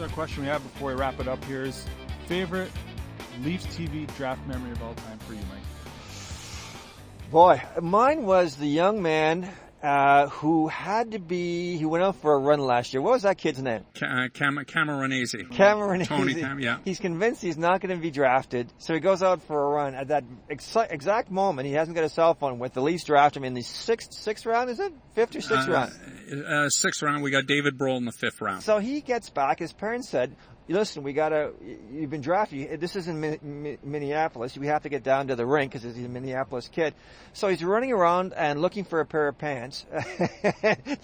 other question we have before we wrap it up here is favorite Leafs TV draft memory of all time for you, Mike? Boy, mine was the young man who went out for a run last year. What was that kid's name? Cameronese. Cameronese. Tony yeah. He's convinced he's not going to be drafted, so he goes out for a run. At that exact moment, he hasn't got a cell phone with. The Leafs draft him in the sixth round, is it? Fifth or sixth round? Sixth round. We got David Brohl in the fifth round. So he gets back. His parents said, listen, you've been drafted. This is in Minneapolis. We have to get down to the rink because he's a Minneapolis kid. So he's running around and looking for a pair of pants,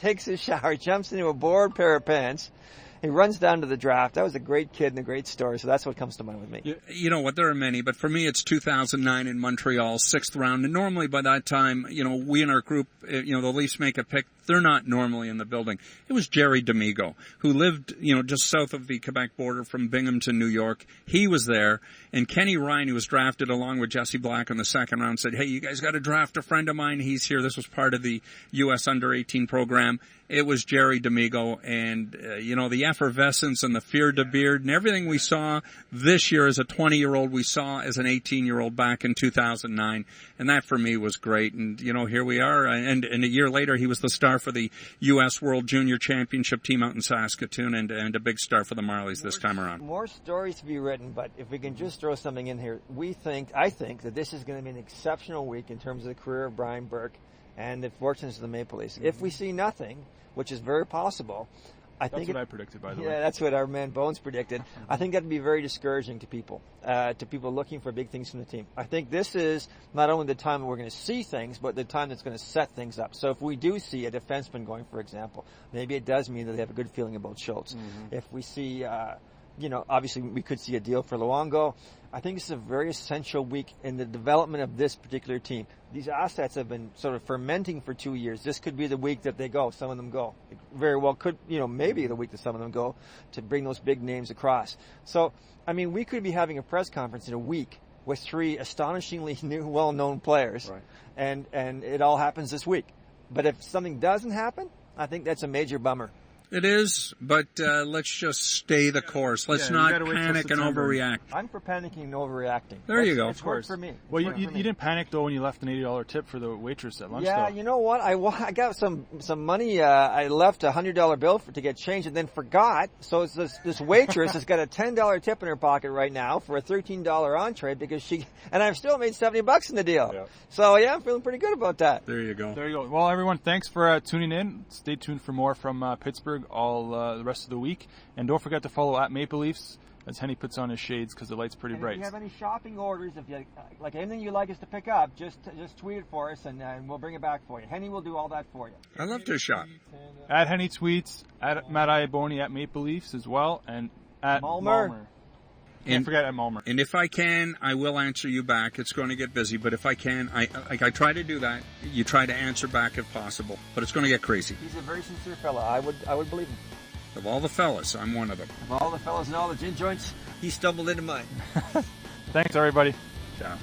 takes a shower, jumps into a bored pair of pants. He runs down to the draft. That was a great kid and a great story, so that's what comes to mind with me. You know what, there are many, but for me it's 2009 in Montreal, sixth round. And normally by that time, we in our group, the Leafs make a pick. They're not normally in the building. It was Jerry D'Amigo, who lived, just south of the Quebec border from Binghamton, New York. He was there. And Kenny Ryan, who was drafted along with Jesse Black in the second round, said, hey, you guys got to draft a friend of mine. He's here. This was part of the U.S. Under-18 program. It was Jerry D'Amigo. And, the effervescence and the fear de beard and everything we saw this year as a 20-year-old, we saw as an 18-year-old back in 2009. And that for me was great. And, here we are. And a year later, he was the star for the U.S. World Junior Championship team out in Saskatoon and a big star for the Marlies this time around. More stories to be written, but if we can just throw something in here, I think that this is going to be an exceptional week in terms of the career of Brian Burke and the fortunes of the Maple Leafs. If we see nothing, which is very possible, That's what I predicted, by the way. Yeah, that's what our man Bones predicted. I think that would be very discouraging to people looking for big things from the team. I think this is not only the time we're going to see things, but the time that's going to set things up. So if we do see a defenseman going, for example, maybe it does mean that they have a good feeling about Schultz. Mm-hmm. If we see, obviously we could see a deal for Luongo. I think this is a very essential week in the development of this particular team. These assets have been sort of fermenting for 2 years. This could be the week that they go. Some of them go. It very well could, maybe the week that some of them go to bring those big names across. So, we could be having a press conference in a week with 3 astonishingly new, well-known players. Right. And it all happens this week. But if something doesn't happen, I think that's a major bummer. It is, but let's just stay the course. Let's not panic and overreact. I'm for panicking and overreacting. There you go. It's worked for me. Well, you didn't panic, though, when you left an $80 tip for the waitress at lunch, Yeah, though. you know what? I got some money. I left a $100 bill to get changed and then forgot. So it's this waitress has got a $10 tip in her pocket right now for a $13 entree because and I've still made $70 in the deal. Yeah. So, I'm feeling pretty good about that. There you go. There you go. Well, everyone, thanks for tuning in. Stay tuned for more from Pittsburgh all the rest of the week. And don't forget to follow at Maple Leafs as Henny puts on his shades because the light's pretty bright. If you have any shopping orders, if you like anything you'd like us to pick up, just tweet it for us and we'll bring it back for you. Henny will do all that for you. I love to shop. At Henny Tweets, at Matt Iaboni at Maple Leafs as well, and at Malmer. Don't forget at Malmer. And if I can, I will answer you back. It's going to get busy, but if I can, I try to do that. You try to answer back if possible, but it's going to get crazy. He's a very sincere fella. I would believe him. Of all the fellas, I'm one of them. Of all the fellas and all the gin joints, he stumbled into mine. Thanks, everybody. Ciao.